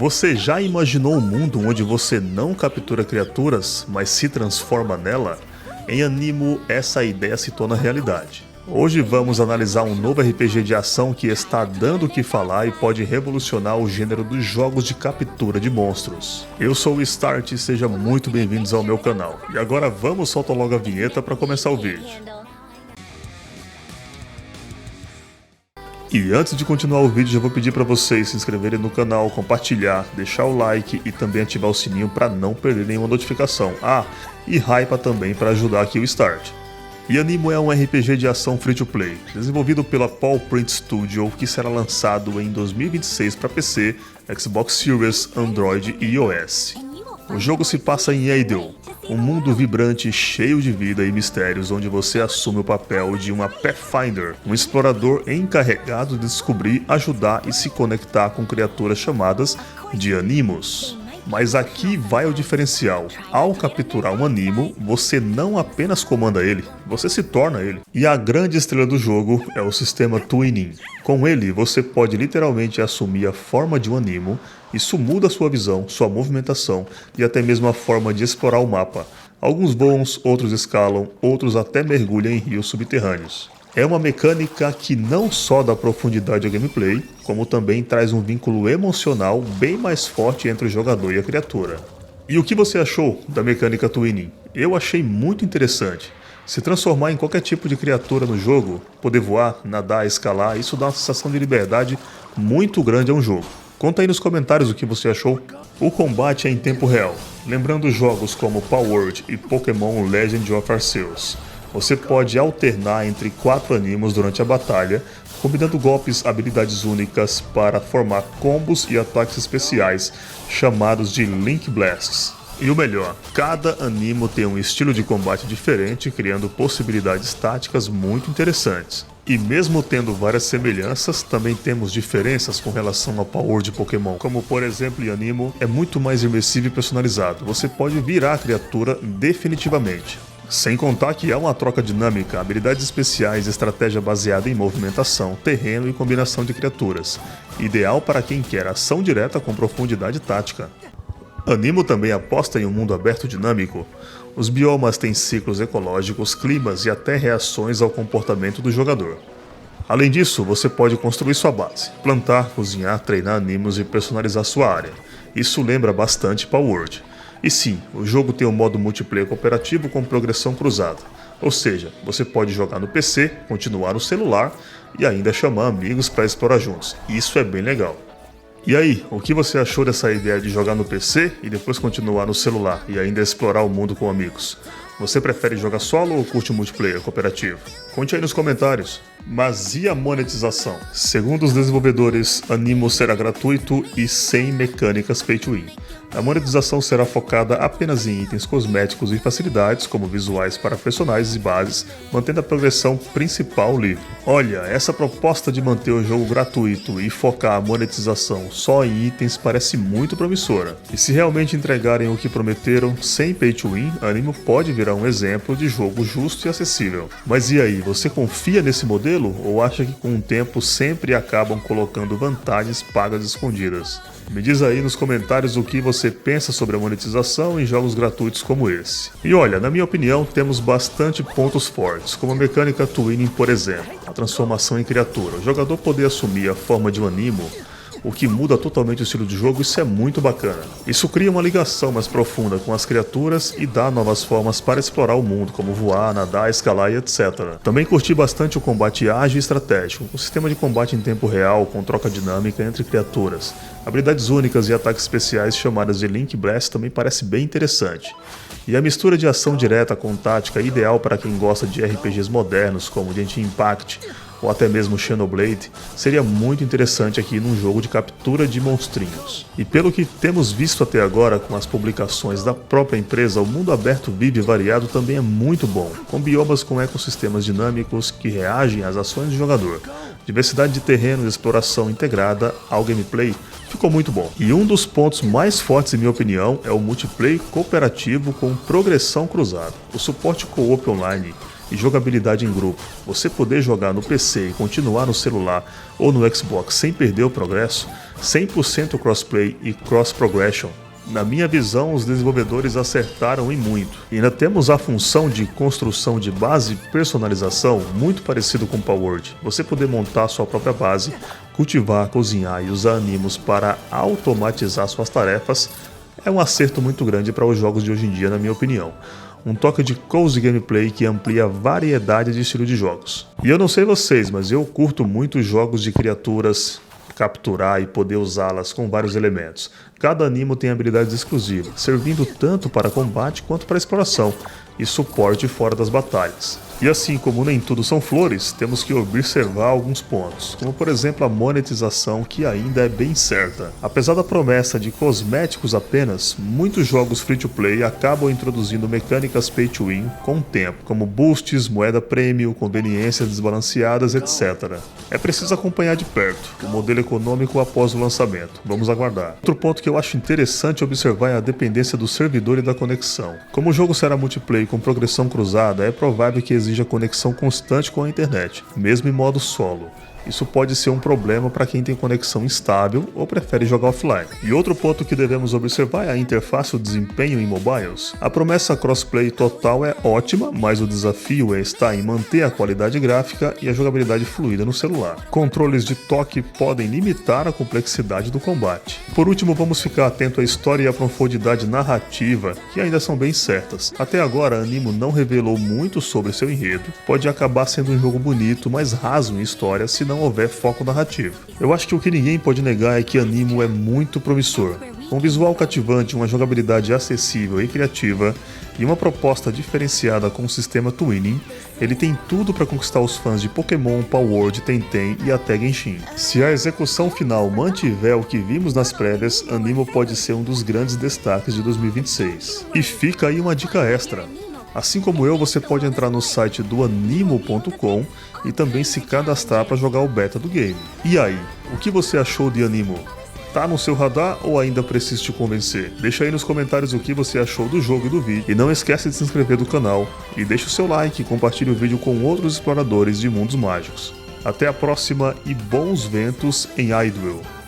Você já imaginou um mundo onde você não captura criaturas, mas se transforma nela? Em Animo, essa ideia se torna realidade. Hoje vamos analisar um novo RPG de ação que está dando o que falar e pode revolucionar o gênero dos jogos de captura de monstros. Eu sou o Start e sejam muito bem-vindos ao meu canal. E agora vamos soltar logo a vinheta para começar o vídeo. E antes de continuar o vídeo, já vou pedir para vocês se inscreverem no canal, compartilhar, deixar o like e também ativar o sininho para não perder nenhuma notificação. E hypa também para ajudar aqui o Start. E Animo é um RPG de ação free-to-play, desenvolvido pela Paw Print Studio, que será lançado em 2026 para PC, Xbox Series, Android e iOS. O jogo se passa em Eidel, um mundo vibrante cheio de vida e mistérios onde você assume o papel de uma Pathfinder, um explorador encarregado de descobrir, ajudar e se conectar com criaturas chamadas de Animos. Mas aqui vai o diferencial. Ao capturar um Animo, você não apenas comanda ele, você se torna ele. E a grande estrela do jogo é o sistema Twinning. Com ele, você pode literalmente assumir a forma de um Animo. Isso muda sua visão, sua movimentação e até mesmo a forma de explorar o mapa. Alguns voam, outros escalam, outros até mergulham em rios subterrâneos. É uma mecânica que não só dá profundidade ao gameplay, como também traz um vínculo emocional bem mais forte entre o jogador e a criatura. E o que você achou da mecânica Twinning? Eu achei muito interessante. Se transformar em qualquer tipo de criatura no jogo, poder voar, nadar, escalar, isso dá uma sensação de liberdade muito grande a um jogo. Conta aí nos comentários o que você achou. O combate é em tempo real, lembrando jogos como Palworld e Pokémon Legend of Arceus. Você pode alternar entre 4 Animos durante a batalha, combinando golpes, habilidades únicas para formar combos e ataques especiais, chamados de Link Blasts. E o melhor, cada Animo tem um estilo de combate diferente, criando possibilidades táticas muito interessantes. E mesmo tendo várias semelhanças, também temos diferenças com relação ao power de Pokémon, como por exemplo em Animo é muito mais imersivo e personalizado, você pode virar a criatura definitivamente. Sem contar que há uma troca dinâmica, habilidades especiais e estratégia baseada em movimentação, terreno e combinação de criaturas. Ideal para quem quer ação direta com profundidade tática. Animo também aposta em um mundo aberto dinâmico. Os biomas têm ciclos ecológicos, climas e até reações ao comportamento do jogador. Além disso, você pode construir sua base, plantar, cozinhar, treinar Animos e personalizar sua área. Isso lembra bastante Palworld. E sim, o jogo tem um modo multiplayer cooperativo com progressão cruzada. Ou seja, você pode jogar no PC, continuar no celular e ainda chamar amigos para explorar juntos. Isso é bem legal. E aí, o que você achou dessa ideia de jogar no PC e depois continuar no celular e ainda explorar o mundo com amigos? Você prefere jogar solo ou curte multiplayer cooperativo? Conte aí nos comentários. Mas e a monetização? Segundo os desenvolvedores, Animo será gratuito e sem mecânicas pay to win. A monetização será focada apenas em itens cosméticos e facilidades, como visuais para personagens e bases, mantendo a progressão principal livre. Olha, essa proposta de manter o jogo gratuito e focar a monetização só em itens parece muito promissora. E se realmente entregarem o que prometeram, sem pay to win, Animo pode virar um exemplo de jogo justo e acessível. Mas e aí, você confia nesse modelo ou acha que com o tempo sempre acabam colocando vantagens pagas escondidas? Me diz aí nos comentários o que você pensa sobre a monetização em jogos gratuitos como esse. E olha, na minha opinião, temos bastante pontos fortes, como a mecânica Twinning, por exemplo, a transformação em criatura. O jogador poder assumir a forma de um Animo, o que muda totalmente o estilo de jogo, isso é muito bacana. Isso cria uma ligação mais profunda com as criaturas e dá novas formas para explorar o mundo, como voar, nadar, escalar e etc. Também curti bastante o combate ágil e estratégico, um sistema de combate em tempo real com troca dinâmica entre criaturas. Habilidades únicas e ataques especiais chamadas de Link Blast também parece bem interessante. E a mistura de ação direta com tática é ideal para quem gosta de RPGs modernos como Genshin Impact ou até mesmo Xenoblade, seria muito interessante aqui num jogo de captura de monstrinhos. E pelo que temos visto até agora com as publicações da própria empresa, o mundo aberto vivo e variado também é muito bom, com biomas com ecossistemas dinâmicos que reagem às ações do jogador. Diversidade de terrenos e exploração integrada ao gameplay ficou muito bom. E um dos pontos mais fortes, em minha opinião, é o multiplayer cooperativo com progressão cruzada. O suporte co-op online e jogabilidade em grupo, você poder jogar no PC e continuar no celular ou no Xbox sem perder o progresso, 100% crossplay e cross progression. Na minha visão, os desenvolvedores acertaram em muito. E ainda temos a função de construção de base e personalização muito parecido com o Palworld. Você poder montar sua própria base, cultivar, cozinhar e usar Anemos para automatizar suas tarefas é um acerto muito grande para os jogos de hoje em dia, na minha opinião. Um toque de cozy gameplay que amplia a variedade de estilo de jogos. E eu não sei vocês, mas eu curto muito jogos de criaturas, capturar e poder usá-las com vários elementos. Cada Anemo tem habilidades exclusivas, servindo tanto para combate quanto para exploração e suporte fora das batalhas. E assim como nem tudo são flores, temos que observar alguns pontos, como por exemplo a monetização, que ainda é bem certa. Apesar da promessa de cosméticos apenas, muitos jogos free-to-play acabam introduzindo mecânicas pay-to-win com o tempo, como boosts, moeda prêmio, conveniências desbalanceadas, etc. É preciso acompanhar de perto o modelo econômico após o lançamento. Vamos aguardar. Outro ponto que eu acho interessante observar é a dependência do servidor e da conexão. Como o jogo será multiplayer com progressão cruzada, é provável que exija conexão constante com a internet, mesmo em modo solo. Isso pode ser um problema para quem tem conexão instável ou prefere jogar offline. E outro ponto que devemos observar é a interface e o desempenho em mobiles. A promessa crossplay total é ótima, mas o desafio está em manter a qualidade gráfica e a jogabilidade fluida no celular. Controles de toque podem limitar a complexidade do combate. Por último, vamos ficar atento à história e à profundidade narrativa, que ainda são bem certas. Até agora, a Anemo não revelou muito sobre seu enredo. Pode acabar sendo um jogo bonito, mas raso em história se não houver foco narrativo. Eu acho que o que ninguém pode negar é que Anemo é muito promissor. Com um visual cativante, uma jogabilidade acessível e criativa e uma proposta diferenciada com o sistema Twinning, ele tem tudo para conquistar os fãs de Pokémon, Palworld, Tenten e até Genshin. Se a execução final mantiver o que vimos nas prévias, Anemo pode ser um dos grandes destaques de 2026. E fica aí uma dica extra. Assim como eu, você pode entrar no site do anemo.com e também se cadastrar para jogar o beta do game. E aí, o que você achou de Anemo? Tá no seu radar ou ainda precisa te convencer? Deixa aí nos comentários o que você achou do jogo e do vídeo. E não esquece de se inscrever no canal e deixa o seu like e compartilhe o vídeo com outros exploradores de mundos mágicos. Até a próxima e bons ventos em Idlewild.